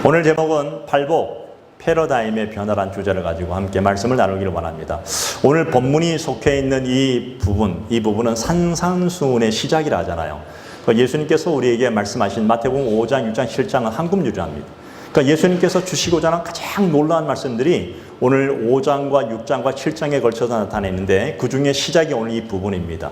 오늘 제목은 팔복, 패러다임의 변화란 주제를 가지고 함께 말씀을 나누기를 원합니다. 오늘 본문이 속해 있는 이 부분은 산상수훈의 시작이라 하잖아요. 예수님께서 우리에게 말씀하신 마태복음 5장, 6장, 7장은 한금유전합니다. 그러니까 예수님께서 주시고자 하는 가장 놀라운 말씀들이 오늘 5장과 6장과 7장에 걸쳐서 나타내는데 그 중에 시작이 오늘 이 부분입니다.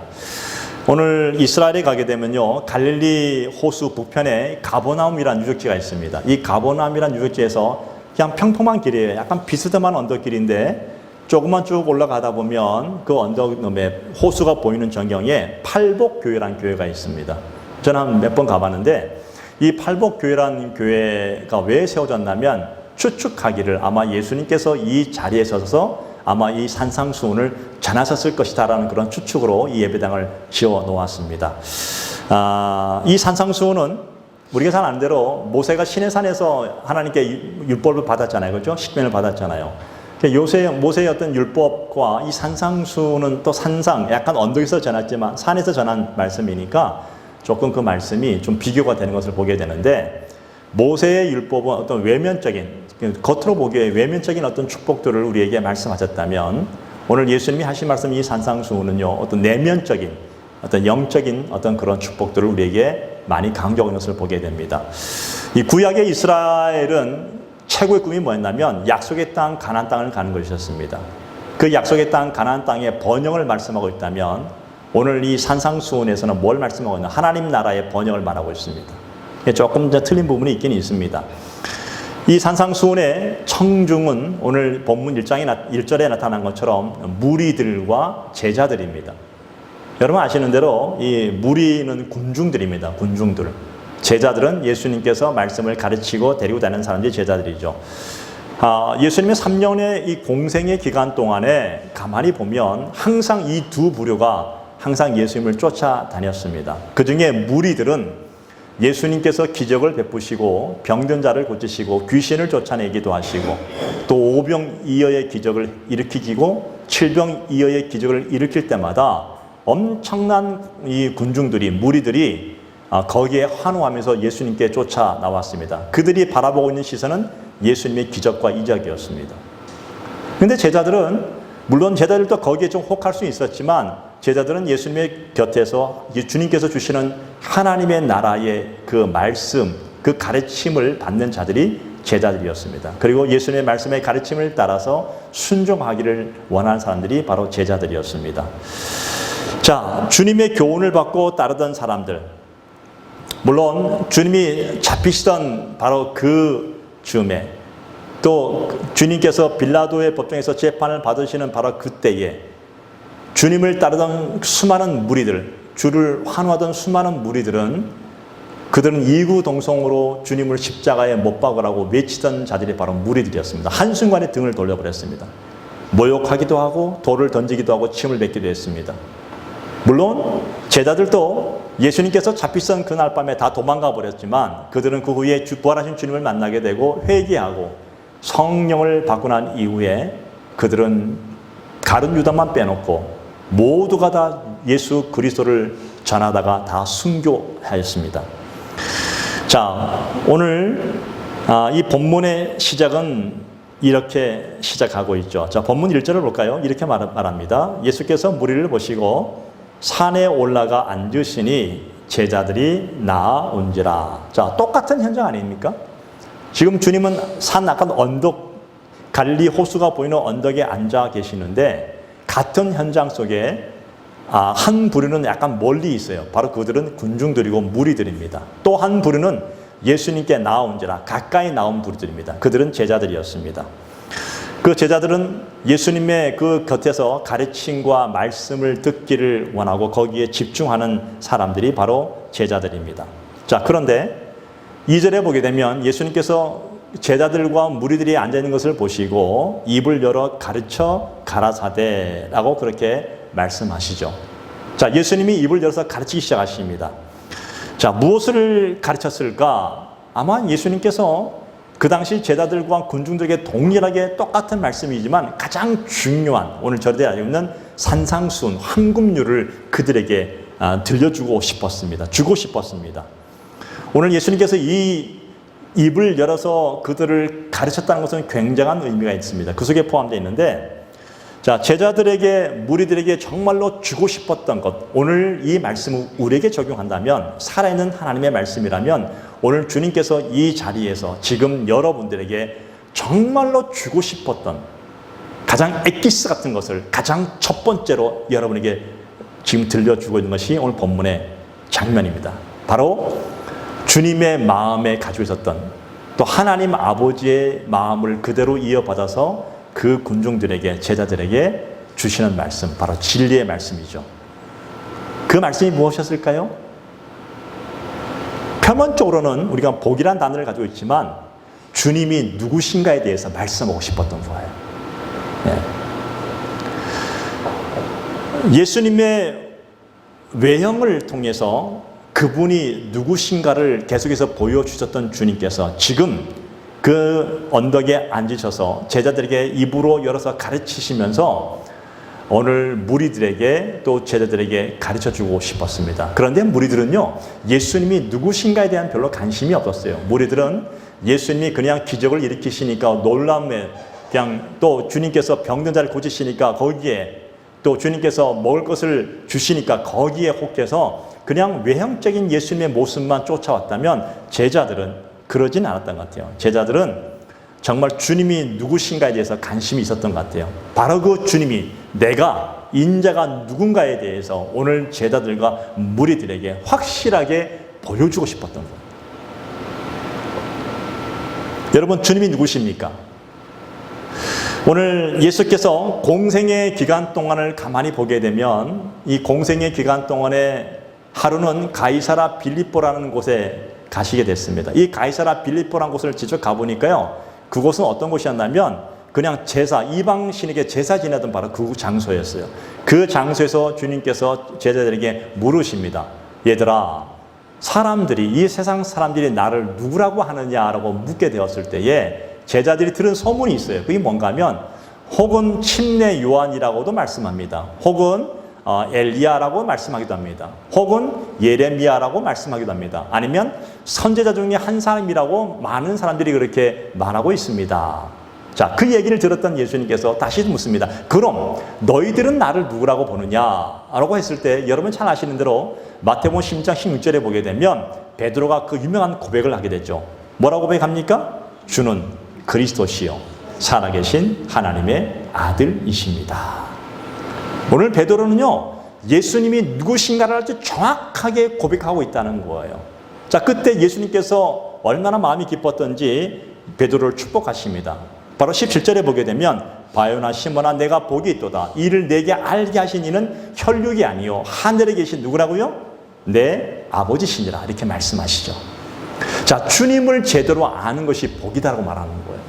오늘 이스라엘에 가게 되면요, 갈릴리 호수 북편에 가버나움이라는 유적지가 있습니다. 이 가버나움이라는 유적지에서 그냥 평범한 길이에요. 약간 비스듬한 언덕길인데 조금만 쭉 올라가다 보면 그 언덕에 호수가 보이는 전경에 팔복교회라는 교회가 있습니다. 저는 몇 번 가봤는데 이 팔복교회라는 교회가 왜 세워졌냐면 추측하기를 아마 예수님께서 이 자리에 서서 아마 이 산상수훈을 전하셨을 것이다라는 그런 추측으로 이 예배당을 지어 놓았습니다. 이 산상수훈은 우리가 잘 아는 대로 모세가 시내산에서 하나님께 율법을 받았잖아요. 그렇죠? 십계명을 받았잖아요. 모세의 어떤 율법과 이 산상수훈은 또 산상, 약간 언덕에서 전했지만 산에서 전한 말씀이니까 조금 그 말씀이 좀 비교가 되는 것을 보게 되는데, 모세의 율법은 어떤 외면적인, 겉으로 보기에 외면적인 어떤 축복들을 우리에게 말씀하셨다면, 오늘 예수님이 하신 말씀 이 산상수훈은요, 어떤 내면적인, 어떤 영적인 어떤 그런 축복들을 우리에게 많이 강조하는 것을 보게 됩니다. 이 구약의 이스라엘은 최고의 꿈이 뭐였냐면 약속의 땅, 가나안 땅을 가는 것이었습니다. 그 약속의 땅, 가나안 땅의 번영을 말씀하고 있다면, 오늘 이 산상수훈에서는 뭘 말씀하고 있나? 하나님 나라의 번영을 말하고 있습니다. 조금 틀린 부분이 있긴 있습니다. 이 산상수훈의 청중은 오늘 본문 1절에 나타난 것처럼 무리들과 제자들입니다. 여러분 아시는 대로 이 무리는 군중들입니다. 군중들. 제자들은 예수님께서 말씀을 가르치고 데리고 다니는 사람들이 제자들이죠. 예수님의 3년의 이 공생의 기간 동안에 가만히 보면 항상 이 두 부류가 항상 예수님을 쫓아다녔습니다. 그 중에 무리들은 예수님께서 기적을 베푸시고 병든 자를 고치시고 귀신을 쫓아내기도 하시고 또 오병이어의 기적을 일으키고 칠병이어의 기적을 일으킬 때마다 엄청난 이 군중들이, 무리들이 거기에 환호하면서 예수님께 쫓아 나왔습니다. 그들이 바라보고 있는 시선은 예수님의 기적과 이적이었습니다. 그런데 제자들은, 물론 제자들도 거기에 좀 혹할 수 있었지만 제자들은 예수님의 곁에서 주님께서 주시는 하나님의 나라의 그 말씀, 그 가르침을 받는 자들이 제자들이었습니다. 그리고 예수님의 말씀의 가르침을 따라서 순종하기를 원하는 사람들이 바로 제자들이었습니다. 자, 주님의 교훈을 받고 따르던 사람들, 물론 주님이 잡히시던 바로 그 즈음에, 또 주님께서 빌라도의 법정에서 재판을 받으시는 바로 그때에 주님을 따르던 수많은 무리들, 주를 환호하던 수많은 무리들은, 그들은 이구동성으로 주님을 십자가에 못 박으라고 외치던 자들이 바로 무리들이었습니다. 한순간에 등을 돌려버렸습니다. 모욕하기도 하고 돌을 던지기도 하고 침을 뱉기도 했습니다. 물론 제자들도 예수님께서 잡히던 그날 밤에 다 도망가 버렸지만 그들은 그 후에 부활하신 주님을 만나게 되고 회개하고 성령을 받고 난 이후에 그들은 가룟 유다만 빼놓고 모두가 다 예수 그리스도를 전하다가 다 순교하였습니다. 자, 오늘 이 본문의 시작은 이렇게 시작하고 있죠. 자, 본문 1절을 볼까요? 이렇게 말합니다. 예수께서 무리를 보시고 산에 올라가 앉으시니 제자들이 나아온지라. 자, 똑같은 현장 아닙니까? 지금 주님은 약간 언덕, 갈릴리 호수가 보이는 언덕에 앉아 계시는데, 같은 현장 속에 한 부류는 약간 멀리 있어요. 바로 그들은 군중들이고 무리들입니다. 또 한 부류는 예수님께 나아온지라, 가까이 나온 부류들입니다. 그들은 제자들이었습니다. 그 제자들은 예수님의 그 곁에서 가르침과 말씀을 듣기를 원하고 거기에 집중하는 사람들이 바로 제자들입니다. 자, 그런데 2절에 보게 되면 예수님께서 제자들과 무리들이 앉아있는 것을 보시고 입을 열어 가르쳐 가라사대라고 그렇게 말씀하시죠. 자, 예수님이 입을 열어서 가르치기 시작하십니다. 자, 무엇을 가르쳤을까? 아마 예수님께서 그 당시 제자들과 군중들에게 동일하게 똑같은 말씀이지만 가장 중요한, 오늘 저희들이 알고 있는 산상수훈, 황금률을 그들에게 들려주고 싶었습니다. 주고 싶었습니다. 오늘 예수님께서 이 입을 열어서 그들을 가르쳤다는 것은 굉장한 의미가 있습니다. 그 속에 포함되어 있는데, 자, 제자들에게, 무리들에게 정말로 주고 싶었던 것, 오늘 이 말씀을 우리에게 적용한다면, 살아있는 하나님의 말씀이라면 오늘 주님께서 이 자리에서 지금 여러분들에게 정말로 주고 싶었던 가장 엑기스 같은 것을 가장 첫 번째로 여러분에게 지금 들려주고 있는 것이 오늘 본문의 장면입니다. 바로 주님의 마음에 가지고 있었던, 또 하나님 아버지의 마음을 그대로 이어받아서 그 군중들에게, 제자들에게 주시는 말씀, 바로 진리의 말씀이죠. 그 말씀이 무엇이었을까요? 표면적으로는 우리가 복이란 단어를 가지고 있지만 주님이 누구신가에 대해서 말씀하고 싶었던 거예요. 예수님의 외형을 통해서 그분이 누구신가를 계속해서 보여주셨던 주님께서 지금 그 언덕에 앉으셔서 제자들에게 입으로 열어서 가르치시면서 오늘 무리들에게 또 제자들에게 가르쳐주고 싶었습니다. 그런데 무리들은요, 예수님이 누구신가에 대한 별로 관심이 없었어요. 무리들은 예수님이 그냥 기적을 일으키시니까 놀라움에, 그냥 또 주님께서 병든 자를 고치시니까 거기에, 또 주님께서 먹을 것을 주시니까 거기에 혹해서 그냥 외형적인 예수님의 모습만 쫓아왔다면 제자들은 그러진 않았던 것 같아요. 제자들은 정말 주님이 누구신가에 대해서 관심이 있었던 것 같아요. 바로 그 주님이, 내가, 인자가 누군가에 대해서 오늘 제자들과 무리들에게 확실하게 보여주고 싶었던 거예요. 여러분, 주님이 누구십니까? 오늘 예수께서 공생의 기간 동안을 가만히 보게 되면 이 공생의 기간 동안에 하루는 가이사라 빌립보라는 곳에 가시게 됐습니다. 이 가이사라 빌립보라는 곳을 직접 가보니까요, 그곳은 어떤 곳이었냐면 그냥 제사, 이방신에게 제사 지내던 바로 그 장소였어요. 그 장소에서 주님께서 제자들에게 물으십니다. 얘들아, 사람들이, 이 세상 사람들이 나를 누구라고 하느냐라고 묻게 되었을 때에 제자들이 들은 소문이 있어요. 그게 뭔가 하면 혹은 침례 요한이라고도 말씀합니다. 혹은 엘리야라고 말씀하기도 합니다. 혹은 예레미야라고 말씀하기도 합니다. 아니면 선지자 중에 한 사람이라고 많은 사람들이 그렇게 말하고 있습니다. 자, 그 얘기를 들었던 예수님께서 다시 묻습니다. 그럼 너희들은 나를 누구라고 보느냐라고 했을 때 여러분 잘 아시는 대로 마태복음 16장 16절에 보게 되면 베드로가 그 유명한 고백을 하게 되죠. 뭐라고 고백합니까? 주는 그리스도시요 살아계신 하나님의 아들이십니다. 오늘 베드로는요, 예수님이 누구신가를 아주 정확하게 고백하고 있다는 거예요. 자, 그때 예수님께서 얼마나 마음이 기뻤던지 베드로를 축복하십니다. 바로 17절에 보게 되면 바요나 시몬아 내가 복이 있도다. 이를 내게 알게 하신 이는 혈육이 아니요 하늘에 계신 누구라고요? 내 아버지시니라. 이렇게 말씀하시죠. 자, 주님을 제대로 아는 것이 복이다라고 말하는 거예요.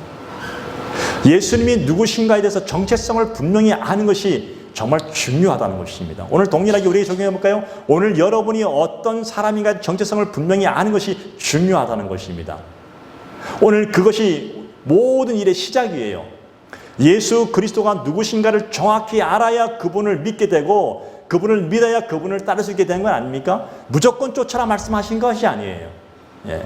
예수님이 누구신가에 대해서 정체성을 분명히 아는 것이 정말 중요하다는 것입니다. 오늘 동일하게 우리에게 적용해 볼까요? 오늘 여러분이 어떤 사람인가 정체성을 분명히 아는 것이 중요하다는 것입니다. 오늘 그것이 모든 일의 시작이에요. 예수 그리스도가 누구신가를 정확히 알아야 그분을 믿게 되고 그분을 믿어야 그분을 따를 수 있게 되는 건 아닙니까? 무조건 쫓아라 말씀하신 것이 아니에요. 예.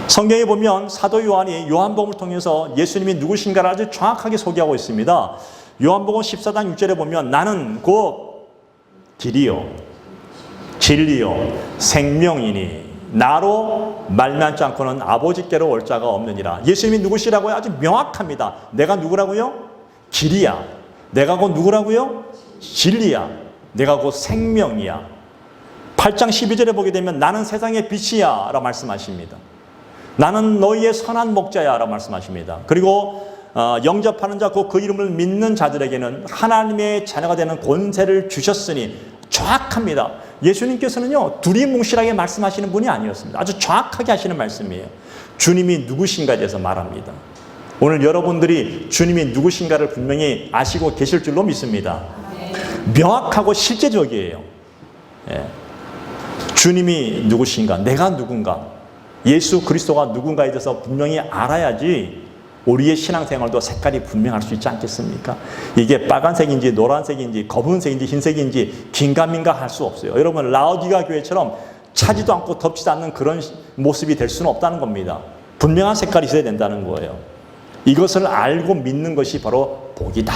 성경에 보면 사도 요한이 요한복음을 통해서 예수님이 누구신가를 아주 정확하게 소개하고 있습니다. 요한복음 14장 6절에 보면 나는 곧 길이요 진리요 생명이니 나로 말미암지 않고는 아버지께로 올 자가 없느니라. 예수님이 누구시라고요? 아주 명확합니다. 내가 누구라고요? 길이야. 내가 곧 누구라고요? 진리야. 내가 곧 생명이야. 8장 12절에 보게 되면 나는 세상의 빛이야 라고 말씀하십니다. 나는 너희의 선한 목자야 라고 말씀하십니다. 그리고 영접하는 자, 그 이름을 믿는 자들에게는 하나님의 자녀가 되는 권세를 주셨으니 정확합니다. 예수님께서는요, 두리뭉실하게 말씀하시는 분이 아니었습니다. 아주 정확하게 하시는 말씀이에요. 주님이 누구신가에 대해서 말합니다. 오늘 여러분들이 주님이 누구신가를 분명히 아시고 계실 줄로 믿습니다. 명확하고 실제적이에요. 예. 주님이 누구신가, 내가 누군가, 예수 그리스도가 누군가에 대해서 분명히 알아야지 우리의 신앙생활도 색깔이 분명할 수 있지 않겠습니까? 이게 빨간색인지 노란색인지 검은색인지 흰색인지 긴가민가 할 수 없어요. 여러분 라오디가 교회처럼 차지도 않고 덮지도 않는 그런 모습이 될 수는 없다는 겁니다. 분명한 색깔이 있어야 된다는 거예요. 이것을 알고 믿는 것이 바로 복이다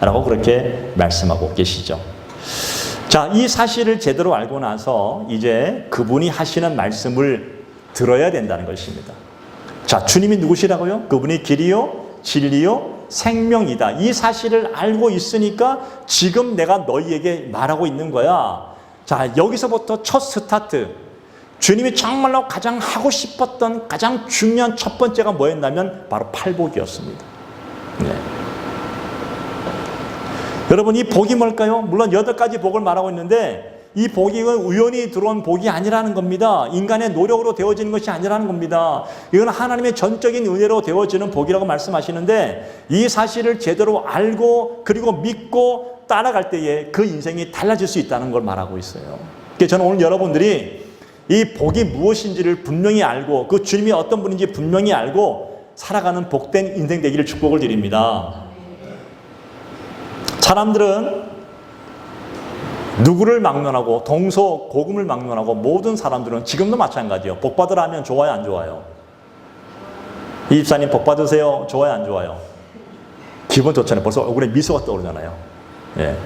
라고 그렇게 말씀하고 계시죠. 자, 이 사실을 제대로 알고 나서 이제 그분이 하시는 말씀을 들어야 된다는 것입니다. 자, 주님이 누구시라고요? 그분이 길이요, 진리요, 생명이다. 이 사실을 알고 있으니까 지금 내가 너희에게 말하고 있는 거야. 자, 여기서부터 첫 스타트. 주님이 정말로 가장 하고 싶었던 가장 중요한 첫 번째가 뭐였냐면 바로 팔복이었습니다. 네. 여러분, 이 복이 뭘까요? 물론 8가지 복을 말하고 있는데 이 복이 우연히 들어온 복이 아니라는 겁니다. 인간의 노력으로 되어지는 것이 아니라는 겁니다. 이건 하나님의 전적인 은혜로 되어지는 복이라고 말씀하시는데 이 사실을 제대로 알고 그리고 믿고 따라갈 때에 그 인생이 달라질 수 있다는 걸 말하고 있어요. 그래서 저는 오늘 여러분들이 이 복이 무엇인지를 분명히 알고 그 주님이 어떤 분인지 분명히 알고 살아가는 복된 인생 되기를 축복을 드립니다. 사람들은 누구를 막론하고 동서고금을 막론하고 모든 사람들은 지금도 마찬가지예요. 복 받으라 하면 좋아요, 안 좋아요? 이 집사님 복 받으세요. 좋아요, 안 좋아요? 기분 좋잖아요. 벌써 얼굴에 미소가 떠오르잖아요. 예.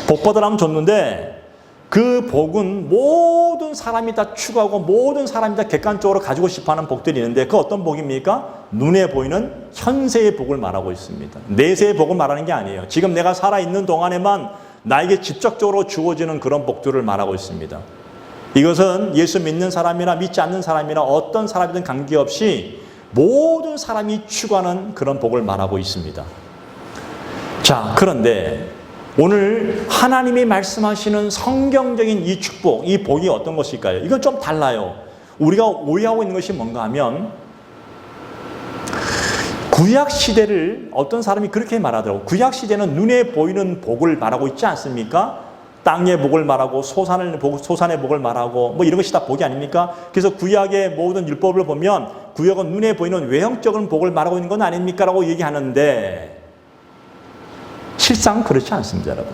복 받으라 하면 좋는데 그 복은 모든 사람이 다 추구하고 모든 사람이 다 객관적으로 가지고 싶어하는 복들이 있는데 그 어떤 복입니까? 눈에 보이는 현세의 복을 말하고 있습니다. 내세의 복을 말하는 게 아니에요. 지금 내가 살아있는 동안에만 나에게 직접적으로 주어지는 그런 복들을 말하고 있습니다. 이것은 예수 믿는 사람이나 믿지 않는 사람이나 어떤 사람이든 관계없이 모든 사람이 추구하는 그런 복을 말하고 있습니다. 자, 그런데 오늘 하나님이 말씀하시는 성경적인 이 축복, 이 복이 어떤 것일까요? 이건 좀 달라요. 우리가 오해하고 있는 것이 뭔가 하면 구약시대를 어떤 사람이 그렇게 말하더라고요. 구약시대는 눈에 보이는 복을 말하고 있지 않습니까? 땅의 복을 말하고 소산의 복을 말하고 뭐 이런 것이 다 복이 아닙니까? 그래서 구약의 모든 율법을 보면 구약은 눈에 보이는 외형적인 복을 말하고 있는 건 아닙니까? 라고 얘기하는데 실상 그렇지 않습니다, 여러분.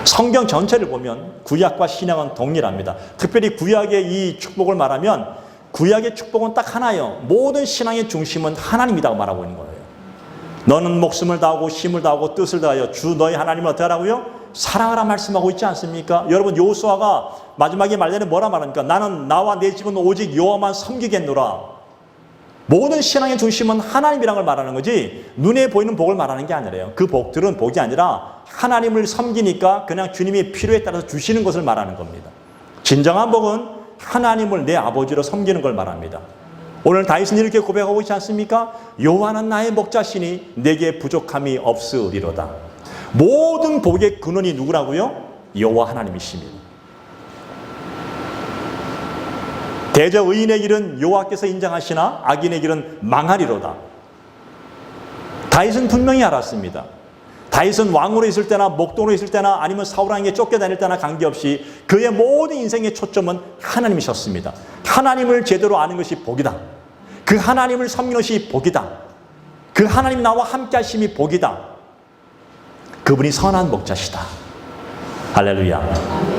성경 전체를 보면 구약과 신약은 동일합니다. 특별히 구약의 이 축복을 말하면 구약의 축복은 딱 하나예요. 모든 신앙의 중심은 하나님이라고 말하고 있는 거예요. 너는 목숨을 다하고 힘을 다하고 뜻을 다하여 주 너희 하나님을 어떻게 하라고요? 사랑하라 말씀하고 있지 않습니까? 여러분, 여호수아가 마지막에 말에는 뭐라 말합니까? 나는 나와 내 집은 오직 여호와만 섬기겠노라. 모든 신앙의 중심은 하나님이라는 걸 말하는 거지 눈에 보이는 복을 말하는 게 아니래요. 그 복들은 복이 아니라 하나님을 섬기니까 그냥 주님이 필요에 따라서 주시는 것을 말하는 겁니다. 진정한 복은 하나님을 내 아버지로 섬기는 걸 말합니다. 오늘 다윗은 이렇게 고백하고 있지 않습니까? 여호와는 나의 목자시니 내게 부족함이 없으리로다. 모든 복의 근원이 누구라고요? 여호와 하나님이십니다. 대저 의인의 길은 여호와께서 인정하시나 악인의 길은 망하리로다. 다윗은 분명히 알았습니다. 다윗은 왕으로 있을 때나 목동으로 있을 때나 아니면 사울왕에게 쫓겨다닐 때나 관계없이 그의 모든 인생의 초점은 하나님이셨습니다. 하나님을 제대로 아는 것이 복이다. 그 하나님을 섬기는 것이 복이다. 그 하나님 나와 함께 하심이 복이다. 그분이 선한 목자시다. 할렐루야.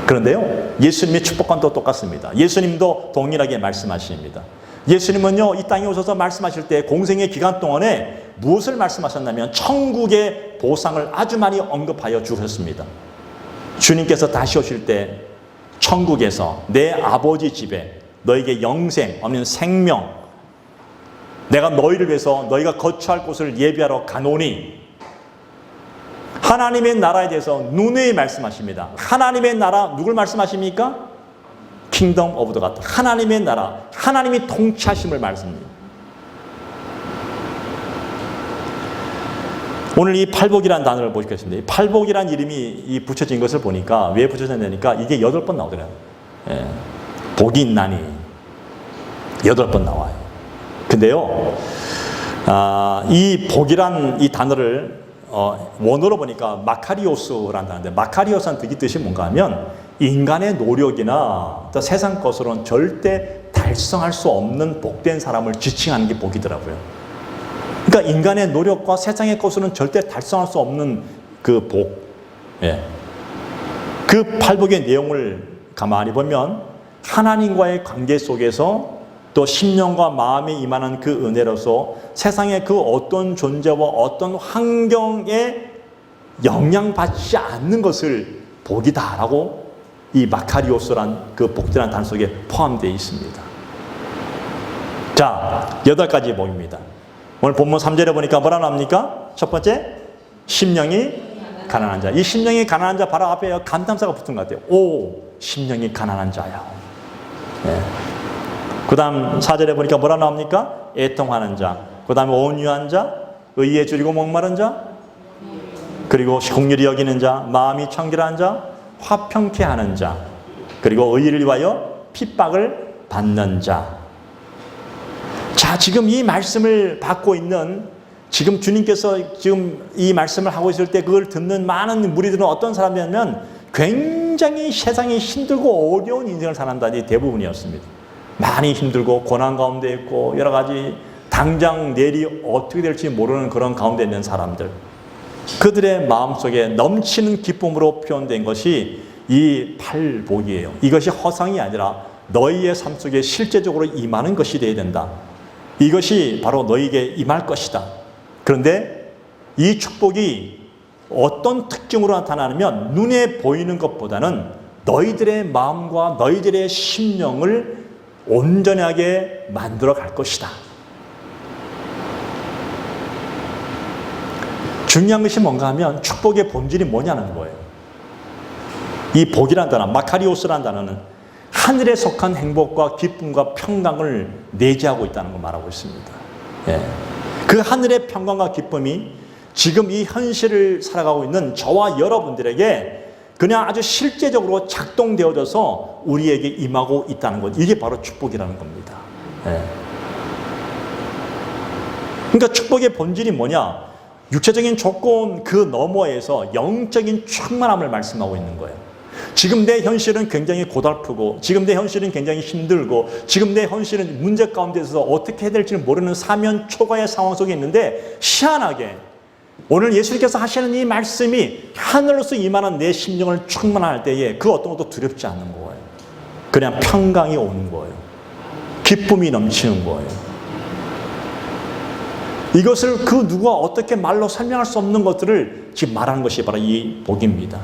그런데요, 예수님의 축복과도 똑같습니다. 예수님도 동일하게 말씀하십니다. 예수님은요, 이 땅에 오셔서 말씀하실 때 공생의 기간 동안에 무엇을 말씀하셨냐면 천국의 보상을 아주 많이 언급하여 주셨습니다. 주님께서 다시 오실 때 천국에서 내 아버지 집에 너에게 영생, 아니면 생명, 내가 너희를 위해서 너희가 거처할 곳을 예비하러 가노니, 하나님의 나라에 대해서 누누이 말씀하십니다. 하나님의 나라, 누굴 말씀하십니까? 킹덤 오브 더 갓. 하나님의 나라, 하나님이 통치하심을 말씀합니다. 오늘 이 팔복이라는 단어를 보시겠습니다. 이 팔복이라는 이름이 붙여진 것을 보니까 왜 붙여졌냐니까 이게 8번 나오더라고요. 예. 복이 있나니 8번 나와요. 근데요, 이 복이란 이 단어를 원어로 보니까 마카리오스라는 단어인데, 마카리오스는 그 뜻이 뭔가 하면 인간의 노력이나 또 세상 것으로는 절대 달성할 수 없는 복된 사람을 지칭하는 게 복이더라고요. 그러니까 인간의 노력과 세상의 것으로는 절대 달성할 수 없는 그 복. 예. 그 팔복의 내용을 가만히 보면 하나님과의 관계 속에서 또 심령과 마음에 임하는 그 은혜로서 세상의 그 어떤 존재와 어떤 환경에 영향받지 않는 것을 복이다라고 이 마카리오스란 그 복되는 단 속에 포함되어 있습니다. 자, 8가지 복입니다. 오늘 본문 3절에 보니까 뭐라 나옵니까? 첫 번째, 심령이 가난한 자. 이 심령이 가난한 자 바로 앞에 감탄사가 붙은 것 같아요. 오, 심령이 가난한 자야. 네. 그 다음 4절에 보니까 뭐라 나옵니까? 애통하는 자. 그 다음에 온유한 자, 의에 줄이고 목마른 자, 그리고 긍휼히 여기는 자, 마음이 청결한 자, 화평케 하는 자, 그리고 의를 위하여 핍박을 받는 자. 자, 지금 이 말씀을 받고 있는, 지금 주님께서 지금 이 말씀을 하고 있을 때 그걸 듣는 많은 무리들은 어떤 사람이냐면 굉장히 세상이 힘들고 어려운 인생을 살아간다니 대부분이었습니다. 많이 힘들고 고난 가운데 있고 여러 가지 당장 내일이 어떻게 될지 모르는 그런 가운데 있는 사람들, 그들의 마음속에 넘치는 기쁨으로 표현된 것이 이 팔복이에요. 이것이 허상이 아니라 너희의 삶 속에 실제적으로 임하는 것이 되어야 된다. 이것이 바로 너희에게 임할 것이다. 그런데 이 축복이 어떤 특징으로 나타나냐면 눈에 보이는 것보다는 너희들의 마음과 너희들의 심령을 온전하게 만들어 갈 것이다. 중요한 것이 뭔가 하면 축복의 본질이 뭐냐는 거예요. 이 복이라는 단어, 마카리오스라는 단어는 하늘에 속한 행복과 기쁨과 평강을 내재하고 있다는 걸 말하고 있습니다. 예. 그 하늘의 평강과 기쁨이 지금 이 현실을 살아가고 있는 저와 여러분들에게 그냥 아주 실제적으로 작동되어져서 우리에게 임하고 있다는 것. 이게 바로 축복이라는 겁니다. 예. 그러니까 축복의 본질이 뭐냐? 육체적인 조건 그 너머에서 영적인 충만함을 말씀하고 있는 거예요. 지금 내 현실은 굉장히 고달프고, 지금 내 현실은 굉장히 힘들고, 지금 내 현실은 문제 가운데서 어떻게 해야 될지 모르는 사면 초과의 상황 속에 있는데, 희한하게 오늘 예수님께서 하시는 이 말씀이 하늘로서 임하는 내 심령을 충만할 때에 그 어떤 것도 두렵지 않는 거예요. 그냥 평강이 오는 거예요. 기쁨이 넘치는 거예요. 이것을 그 누가 어떻게 말로 설명할 수 없는 것들을 지금 말하는 것이 바로 이 복입니다.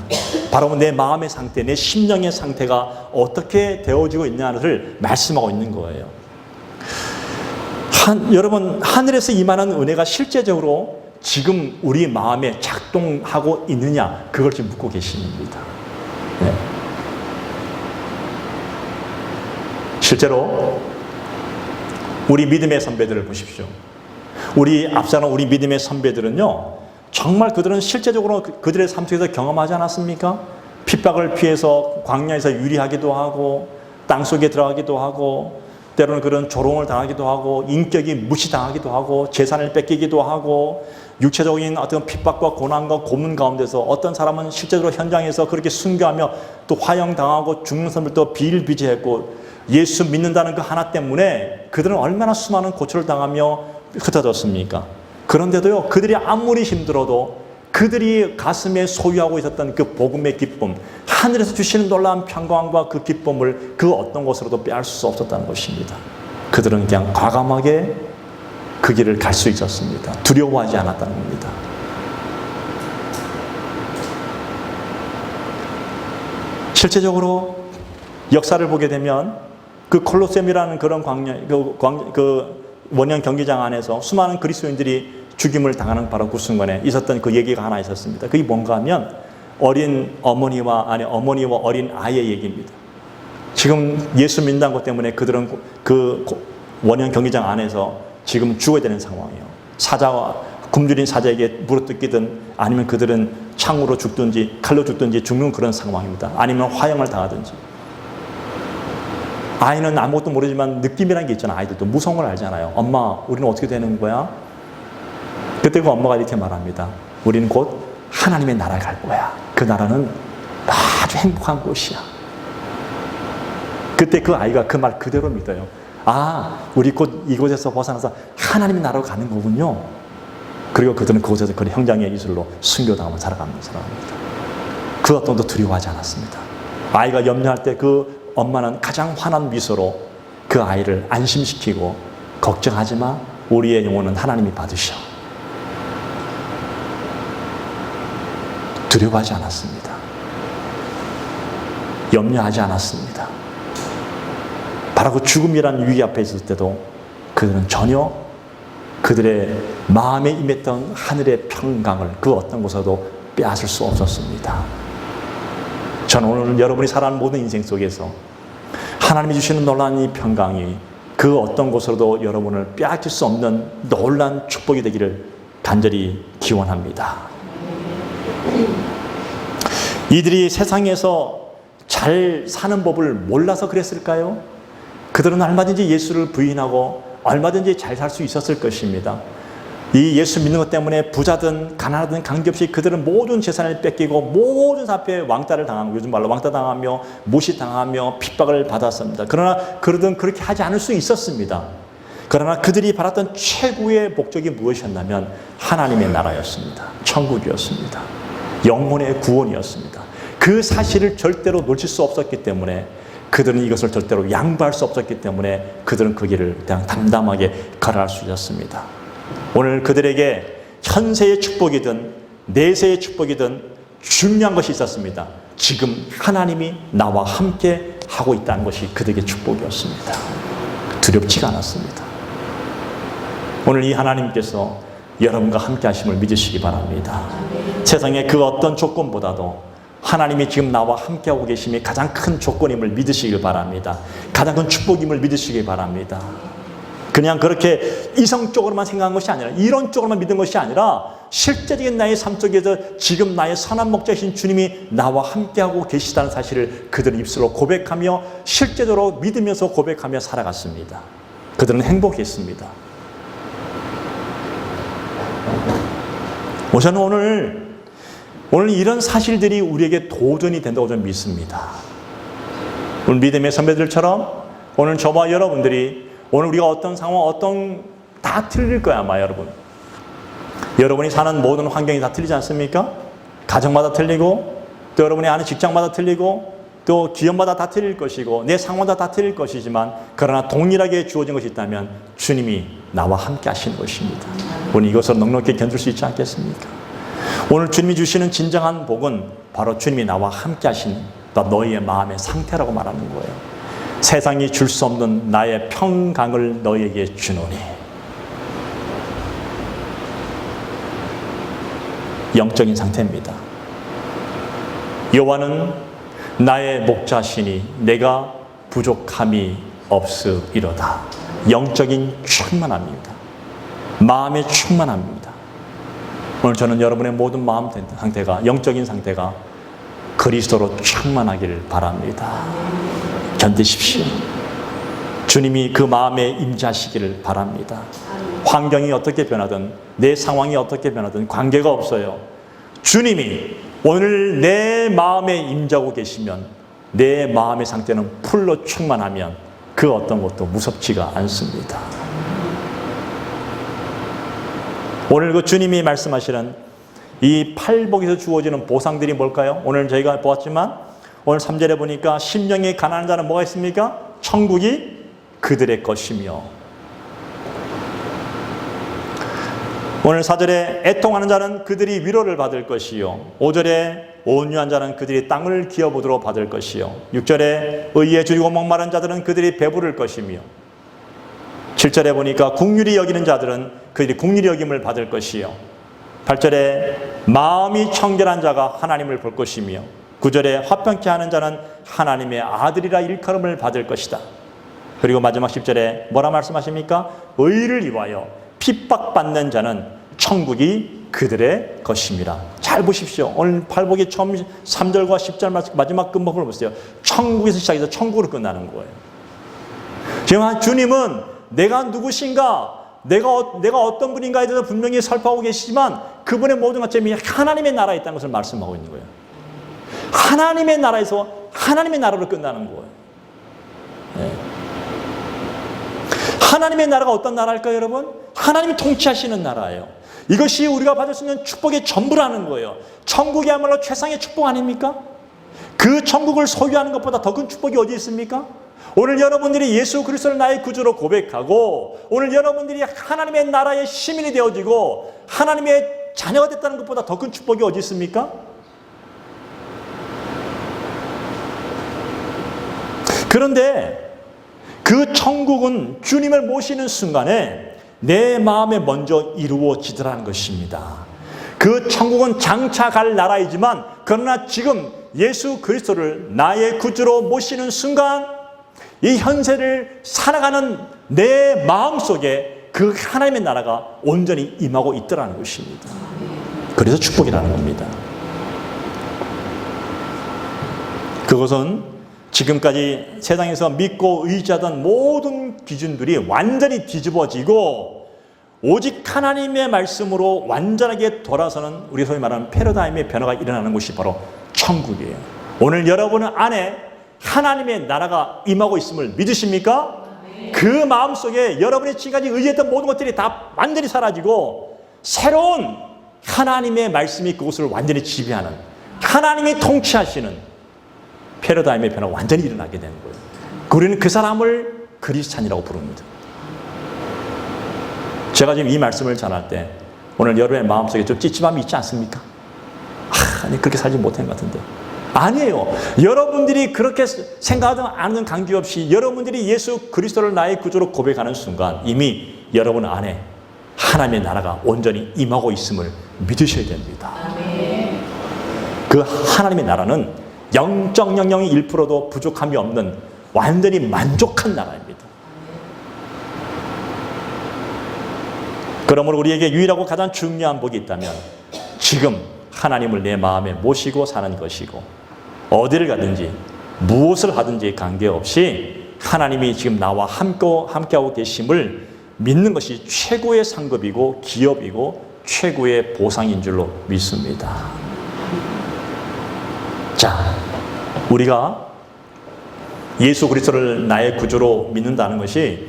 바로 내 마음의 상태, 내 심령의 상태가 어떻게 되어지고 있냐를 말씀하고 있는 거예요. 여러분, 하늘에서 임하는 은혜가 실제적으로 지금 우리 마음에 작동하고 있느냐, 그걸 지금 묻고 계십니다. 네. 실제로 우리 믿음의 선배들을 보십시오. 우리 앞서는 우리 믿음의 선배들은요, 정말 그들은 실제적으로 그들의 삶 속에서 경험하지 않았습니까? 핍박을 피해서 광야에서 유리하기도 하고, 땅속에 들어가기도 하고, 때로는 그런 조롱을 당하기도 하고, 인격이 무시당하기도 하고, 재산을 뺏기기도 하고, 육체적인 어떤 핍박과 고난과 고문 가운데서 어떤 사람은 실제로 현장에서 그렇게 순교하며 또 화형당하고 죽는 사람들도 비일비재했고, 예수 믿는다는 그 하나 때문에 그들은 얼마나 수많은 고초를 당하며 흩어졌습니까? 그런데도요, 그들이 아무리 힘들어도 그들이 가슴에 소유하고 있었던 그 복음의 기쁨, 하늘에서 주시는 놀라운 평강과 그 기쁨을 그 어떤 것으로도 빼앗을 수 없었다는 것입니다. 그들은 그냥 과감하게 그 길을 갈 수 있었습니다. 두려워하지 않았다는 겁니다. 실제적으로 역사를 보게 되면 그 콜로세움이라는 그런 원형 경기장 안에서 수많은 그리스도인들이 죽임을 당하는 바로 그 순간에 있었던 그 얘기가 하나 있었습니다. 그게 뭔가 하면 어린 어머니와 어린 아이의 얘기입니다. 지금 예수 믿는 것 때문에 그들은 그 원형 경기장 안에서 지금 죽어야 되는 상황이에요. 사자와 굶주린 사자에게 물어뜯기든 아니면 그들은 창으로 죽든지 칼로 죽든지 죽는 그런 상황입니다. 아니면 화형을 당하든지. 아이는 아무것도 모르지만 느낌이라는 게 있잖아요. 아이들도 무서운 걸 알잖아요. 엄마, 우리는 어떻게 되는 거야? 그때 그 엄마가 이렇게 말합니다. 우리는 곧 하나님의 나라에 갈 거야. 그 나라는 아주 행복한 곳이야. 그때 그 아이가 그 말 그대로 믿어요. 아, 우리 곧 이곳에서 벗어나서 하나님의 나라로 가는 거군요. 그리고 그들은 그곳에서 그 형장의 기술로 순교당하며 살아가는 사람입니다. 그 어떤 것도 두려워하지 않았습니다. 아이가 염려할 때 그 엄마는 가장 환한 미소로 그 아이를 안심시키고 걱정하지 마. 우리의 영혼은 하나님이 받으셔. 두려워하지 않았습니다. 염려하지 않았습니다. 바로 그 죽음이라는 위기 앞에 있을 때도 그들은 전혀 그들의 마음에 임했던 하늘의 평강을 그 어떤 곳에도 빼앗을 수 없었습니다. 저는 오늘 여러분이 살아가는 모든 인생 속에서 하나님이 주시는 놀라운 이 평강이 그 어떤 곳으로도 여러분을 빼앗길 수 없는 놀라운 축복이 되기를 간절히 기원합니다. 이들이 세상에서 잘 사는 법을 몰라서 그랬을까요? 그들은 얼마든지 예수를 부인하고 얼마든지 잘 살 수 있었을 것입니다. 이 예수 믿는 것 때문에 부자든 가난하든 관계없이 그들은 모든 재산을 뺏기고 모든 앞에 왕따를 당하고, 요즘 말로 왕따 당하며 무시당하며 핍박을 받았습니다. 그러나 그들은 그렇게 하지 않을 수 있었습니다. 그러나 그들이 바랐던 최고의 목적이 무엇이었냐면 하나님의 나라였습니다. 천국이었습니다. 영혼의 구원이었습니다. 그 사실을 절대로 놓칠 수 없었기 때문에 그들은 이것을 절대로 양보할 수 없었기 때문에 그들은 그 길을 그냥 담담하게 걸어갈 수 있었습니다. 오늘 그들에게 현세의 축복이든 내세의 축복이든 중요한 것이 있었습니다. 지금 하나님이 나와 함께 하고 있다는 것이 그들에게 축복이었습니다. 두렵지가 않았습니다. 오늘 이 하나님께서 여러분과 함께 하심을 믿으시기 바랍니다. 세상의 그 어떤 조건보다도 하나님이 지금 나와 함께하고 계심이 가장 큰 조건임을 믿으시길 바랍니다. 가장 큰 축복임을 믿으시기 바랍니다. 그냥 그렇게 이성적으로만 생각한 것이 아니라, 이론적으로만 믿은 것이 아니라 실제적인 나의 삶 속에서 지금 나의 선한 목자이신 주님이 나와 함께하고 계시다는 사실을 그들은 입술로 고백하며 실제적으로 믿으면서 고백하며 살아갔습니다. 그들은 행복했습니다. 저는 오늘 이런 사실들이 우리에게 도전이 된다고 저는 믿습니다. 오늘 믿음의 선배들처럼 오늘 저와 여러분들이 오늘 우리가 어떤 상황, 다 틀릴 거야 아마 여러분. 여러분이 사는 모든 환경이 다 틀리지 않습니까? 가정마다 틀리고, 또 여러분이 아는 직장마다 틀리고, 또 기업마다 다 틀릴 것이고, 내 상황마다 다 틀릴 것이지만, 그러나 동일하게 주어진 것이 있다면 주님이 나와 함께 하시는 것입니다. 오늘 이것을 넉넉히 견딜 수 있지 않겠습니까? 오늘 주님이 주시는 진정한 복은 바로 주님이 나와 함께 하신 너희의 마음의 상태라고 말하는 거예요. 세상이 줄 수 없는 나의 평강을 너희에게 주노니. 영적인 상태입니다. 여호와는 나의 목자시니 내가 부족함이 없으리로다. 영적인 충만함입니다. 마음의 충만함입니다. 오늘 저는 여러분의 모든 마음 상태가, 영적인 상태가 그리스도로 충만하기를 바랍니다. 견디십시오. 주님이 그 마음에 임재하시기를 바랍니다. 환경이 어떻게 변하든 내 상황이 어떻게 변하든 관계가 없어요. 주님이 오늘 내 마음에 임재하고 계시면, 내 마음의 상태는 풀로 충만하면 그 어떤 것도 무섭지가 않습니다. 오늘 그 주님이 말씀하시는 이 팔복에서 주어지는 보상들이 뭘까요? 오늘 저희가 보았지만 오늘 3절에 보니까 심령이 가난한 자는 뭐가 있습니까? 천국이 그들의 것이며, 오늘 4절에 애통하는 자는 그들이 위로를 받을 것이요, 5절에 온유한 자는 그들이 땅을 기업으로 받을 것이요, 6절에 의에 줄이고 목마른 자들은 그들이 배부를 것이며, 7절에 보니까 긍휼히 여기는 자들은 그들이 긍휼히 여김을 받을 것이요, 8절에 마음이 청결한 자가 하나님을 볼 것이며, 9절에 화평케 하는 자는 하나님의 아들이라 일컬음을 받을 것이다. 그리고 마지막 10절에 뭐라 말씀하십니까? 의를 위하여 핍박받는 자는 천국이 그들의 것입니다. 잘 보십시오. 오늘 팔복의 처음 3절과 10절 마지막 끝부분을 보세요. 천국에서 시작해서 천국으로 끝나는 거예요. 지금 주님은 내가 누구신가, 내가 어떤 분인가에 대해서 분명히 설파하고 계시지만 그분의 모든 것점이 하나님의 나라에 있다는 것을 말씀하고 있는 거예요. 하나님의 나라에서 하나님의 나라로 끝나는 거예요. 네. 하나님의 나라가 어떤 나라일까요, 여러분? 하나님이 통치하시는 나라예요. 이것이 우리가 받을 수 있는 축복의 전부라는 거예요. 천국이야말로 최상의 축복 아닙니까? 그 천국을 소유하는 것보다 더 큰 축복이 어디 있습니까? 오늘 여러분들이 예수 그리스도를 나의 구주로 고백하고 오늘 여러분들이 하나님의 나라의 시민이 되어지고 하나님의 자녀가 됐다는 것보다 더 큰 축복이 어디 있습니까? 그런데 그 천국은 주님을 모시는 순간에 내 마음에 먼저 이루어지더라는 것입니다. 그 천국은 장차 갈 나라이지만 그러나 지금 예수 그리스도를 나의 구주로 모시는 순간 이 현세를 살아가는 내 마음속에 그 하나님의 나라가 온전히 임하고 있더라는 것입니다. 그래서 축복이라는 겁니다. 그것은 지금까지 세상에서 믿고 의지하던 모든 기준들이 완전히 뒤집어지고 오직 하나님의 말씀으로 완전하게 돌아서는 우리 소위 말하는 패러다임의 변화가 일어나는 곳이 바로 천국이에요. 오늘 여러분 안에 하나님의 나라가 임하고 있음을 믿으십니까? 그 마음속에 여러분이 지금까지 의지했던 모든 것들이 다 완전히 사라지고 새로운 하나님의 말씀이 그곳을 완전히 지배하는 하나님이 통치하시는 패러다임의 변화가 완전히 일어나게 되는 거예요. 우리는 그 사람을 그리스찬이라고 부릅니다. 제가 지금 이 말씀을 전할 때 오늘 여러분의 마음속에 좀 찝찝함이 있지 않습니까? 아니 그렇게 살지 못한 것 같은데. 아니에요. 여러분들이 그렇게 생각하든 안 하든 관계없이 여러분들이 예수 그리스도를 나의 구주로 고백하는 순간 이미 여러분 안에 하나님의 나라가 온전히 임하고 있음을 믿으셔야 됩니다. 그 하나님의 나라는 0.001%도 부족함이 없는 완전히 만족한 나라입니다. 그러므로 우리에게 유일하고 가장 중요한 복이 있다면 지금 하나님을 내 마음에 모시고 사는 것이고 어디를 가든지 무엇을 하든지 관계없이 하나님이 지금 나와 함께하고 계심을 믿는 것이 최고의 상급이고 기업이고 최고의 보상인 줄로 믿습니다. 자, 우리가 예수 그리스도를 나의 구주로 믿는다는 것이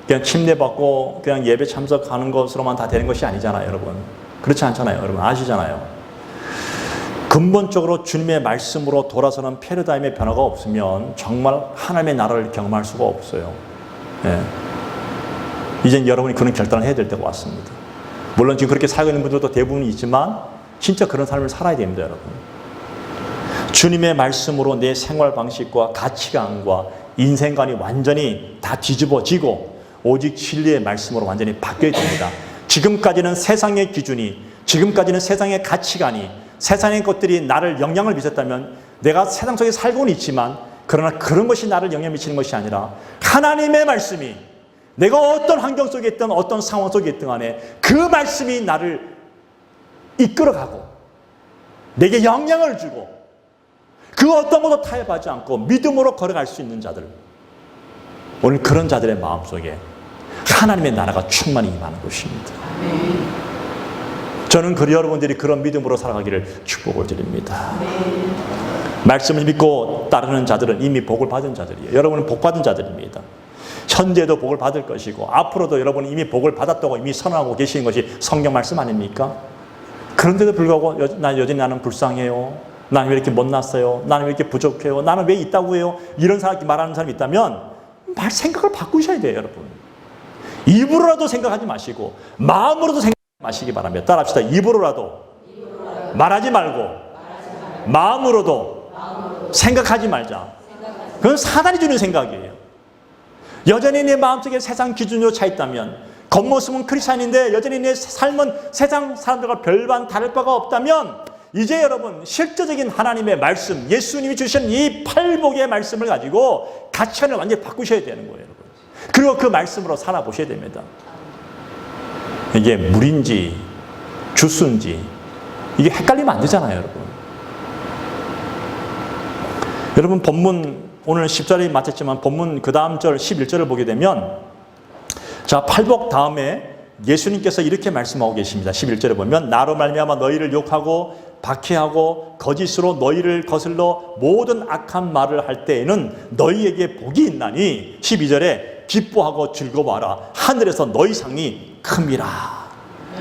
그냥 침례받고 그냥 예배 참석하는 것으로만 다 되는 것이 아니잖아요, 여러분. 그렇지 않잖아요, 여러분. 아시잖아요. 근본적으로 주님의 말씀으로 돌아서는 패러다임의 변화가 없으면 정말 하나님의 나라를 경험할 수가 없어요. 예. 이젠 여러분이 그런 결단을 해야 될 때가 왔습니다. 물론 지금 그렇게 살고 있는 분들도 대부분 있지만 진짜 그런 삶을 살아야 됩니다, 여러분. 주님의 말씀으로 내 생활 방식과 가치관과 인생관이 완전히 다 뒤집어지고 오직 진리의 말씀으로 완전히 바뀌어야 됩니다. 지금까지는 세상의 기준이, 지금까지는 세상의 가치관이, 세상의 것들이 나를 영향을 미쳤다면 내가 세상 속에 살고는 있지만 그러나 그런 것이 나를 영향 미치는 것이 아니라 하나님의 말씀이 내가 어떤 환경 속에 있든 어떤 상황 속에 있든 간에 그 말씀이 나를 이끌어가고 내게 영향을 주고 그 어떤 것도 타협하지 않고 믿음으로 걸어갈 수 있는 자들, 오늘 그런 자들의 마음속에 하나님의 나라가 충만히 임하는 것입니다. 저는 여러분들이 그런 믿음으로 살아가기를 축복을 드립니다. 말씀을 믿고 따르는 자들은 이미 복을 받은 자들이에요. 여러분은 복 받은 자들입니다. 현재도 복을 받을 것이고 앞으로도 여러분이 이미 복을 받았다고 이미 선언하고 계시는 것이 성경 말씀 아닙니까? 그런데도 불구하고 여전히 나는 불쌍해요. 나는 왜 이렇게 못났어요? 나는 왜 이렇게 부족해요? 나는 왜 있다고 해요? 이런 사람이 말하는 사람이 있다면 생각을 바꾸셔야 돼요, 여러분. 입으로라도 생각하지 마시고 마음으로도 생각하지 마시기 바랍니다. 따라합시다. 입으로라도 말하지 말고 마음으로도 생각하지 말자. 그건 사단이 주는 생각이에요. 여전히 내 마음속에 세상 기준으로 차 있다면, 겉모습은 크리스찬인데 여전히 내 삶은 세상 사람들과 별반 다를 바가 없다면 이제 여러분 실제적인 하나님의 말씀, 예수님이 주신 이 팔복의 말씀을 가지고 가치관을 완전히 바꾸셔야 되는 거예요, 여러분. 그리고 그 말씀으로 살아보셔야 됩니다. 이게 물인지 주스인지 이게 헷갈리면 안 되잖아요, 여러분. 여러분 본문 오늘 10절이 마쳤지만 본문 그 다음 절 11절을 보게 되면 자, 팔복 다음에 예수님께서 이렇게 말씀하고 계십니다. 11절에 보면 나로 말미암아 너희를 욕하고 박해하고 거짓으로 너희를 거슬러 모든 악한 말을 할 때에는 너희에게 복이 있나니 12절에 기뻐하고 즐거워하라 하늘에서 너희 상이 큼이라.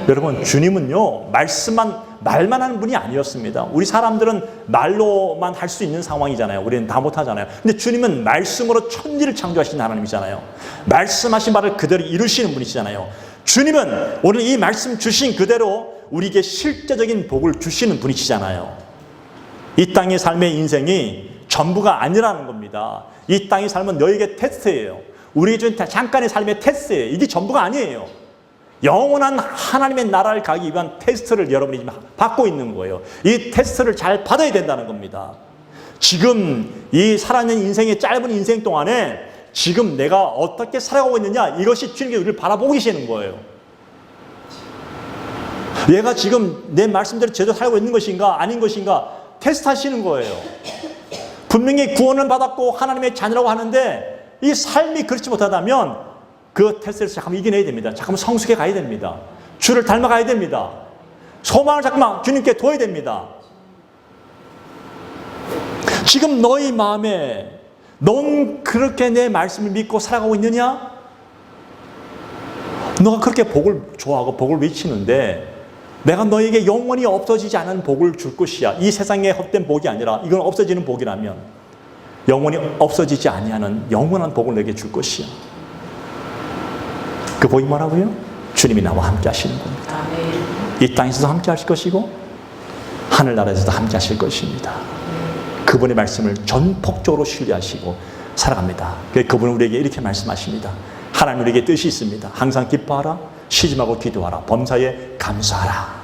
여러분 주님은요 말씀만 말만 하는 분이 아니었습니다. 우리 사람들은 말로만 할 수 있는 상황이잖아요. 우리는 다 못하잖아요. 근데 주님은 말씀으로 천지를 창조하신 하나님이잖아요. 말씀하신 바를 그대로 이루시는 분이시잖아요. 주님은 오늘 이 말씀 주신 그대로 우리에게 실제적인 복을 주시는 분이시잖아요. 이 땅의 삶의 인생이 전부가 아니라는 겁니다. 이 땅의 삶은 너에게 테스트예요. 우리에게 준 잠깐의 삶의 테스트예요. 이게 전부가 아니에요. 영원한 하나님의 나라를 가기 위한 테스트를 여러분이 지금 받고 있는 거예요. 이 테스트를 잘 받아야 된다는 겁니다. 지금 이 살아있는 인생의 짧은 인생 동안에 지금 내가 어떻게 살아가고 있느냐, 이것이 주님께 우리를 바라보고 계시는 거예요. 얘가 지금 내 말씀대로 제대로 살고 있는 것인가 아닌 것인가 테스트 하시는 거예요. 분명히 구원을 받았고 하나님의 자녀라고 하는데 이 삶이 그렇지 못하다면 그 테스트를 잠깐만 이겨내야 됩니다. 잠깐만 성숙해 가야 됩니다. 주를 닮아가야 됩니다. 소망을 잠깐만 주님께 둬야 됩니다. 지금 너희 마음에 넌 그렇게 내 말씀을 믿고 살아가고 있느냐? 너가 그렇게 복을 좋아하고 복을 외치는데 내가 너에게 영원히 없어지지 않은 복을 줄 것이야. 이 세상의 헛된 복이 아니라 이건 없어지는 복이라면 영원히 없어지지 아니하는 영원한 복을 내게 줄 것이야. 그 복이 뭐라고요? 주님이 나와 함께 하시는 겁니다. 이 땅에서도 함께 하실 것이고 하늘나라에서도 함께 하실 것입니다. 그분의 말씀을 전폭적으로 신뢰하시고 살아갑니다. 그분은 우리에게 이렇게 말씀하십니다. 하나님 우리에게 뜻이 있습니다. 항상 기뻐하라, 시짐하고 기도하라, 범사에 감사하라.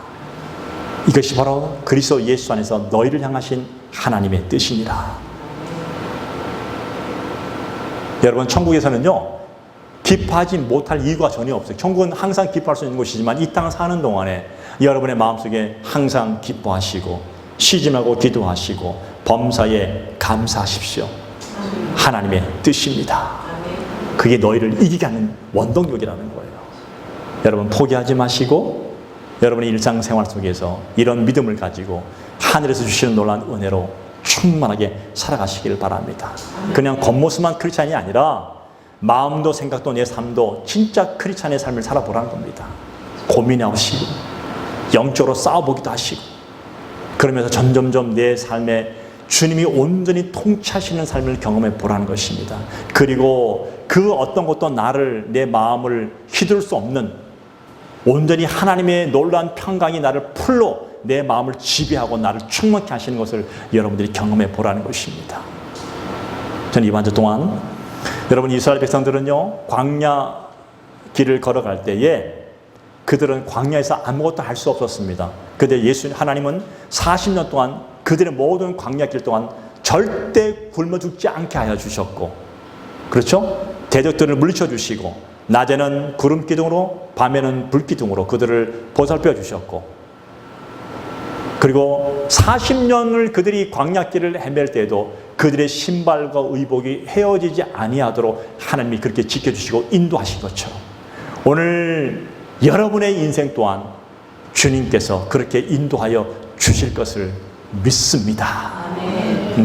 이것이 바로 그리스도 예수 안에서 너희를 향하신 하나님의 뜻이니라. 여러분, 천국에서는요 기뻐하지 못할 이유가 전혀 없어요. 천국은 항상 기뻐할 수 있는 곳이지만 이 땅을 사는 동안에 여러분의 마음속에 항상 기뻐하시고 시짐하고 기도하시고 범사에 감사하십시오. 하나님의 뜻입니다. 그게 너희를 이기게 하는 원동력이라는 거예요. 여러분 포기하지 마시고 여러분의 일상생활 속에서 이런 믿음을 가지고 하늘에서 주시는 놀라운 은혜로 충만하게 살아가시기를 바랍니다. 그냥 겉모습만 크리스찬이 아니라 마음도 생각도 내 삶도 진짜 크리스찬의 삶을 살아보라는 겁니다. 고민하시고 영적으로 싸워보기도 하시고 그러면서 점점점 내 삶에 주님이 온전히 통치하시는 삶을 경험해 보라는 것입니다. 그리고 그 어떤 것도 나를, 내 마음을 휘둘 수 없는 온전히 하나님의 놀라운 평강이 나를 풀로 내 마음을 지배하고 나를 충만케 하시는 것을 여러분들이 경험해 보라는 것입니다. 저는 이번 주 동안 여러분 이스라엘 백성들은요 광야 길을 걸어갈 때에 그들은 광야에서 아무것도 할 수 없었습니다. 그런데 하나님은 40년 동안 그들의 모든 광야길 동안 절대 굶어 죽지 않게 하여 주셨고, 그렇죠? 대적들을 물리쳐 주시고 낮에는 구름 기둥으로 밤에는 불 기둥으로 그들을 보살펴 주셨고, 그리고 40년을 그들이 광야길을 헤맬 때에도 그들의 신발과 의복이 헤어지지 아니하도록 하나님이 그렇게 지켜주시고 인도하신 것처럼 오늘 여러분의 인생 또한 주님께서 그렇게 인도하여 주실 것을 믿습니다.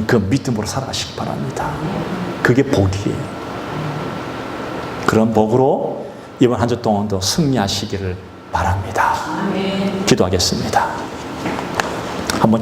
그 믿음으로 살아가시기 바랍니다. 그게 복이에요. 그런 복으로 이번 한 주 동안도 승리하시기를 바랍니다. 기도하겠습니다. 한번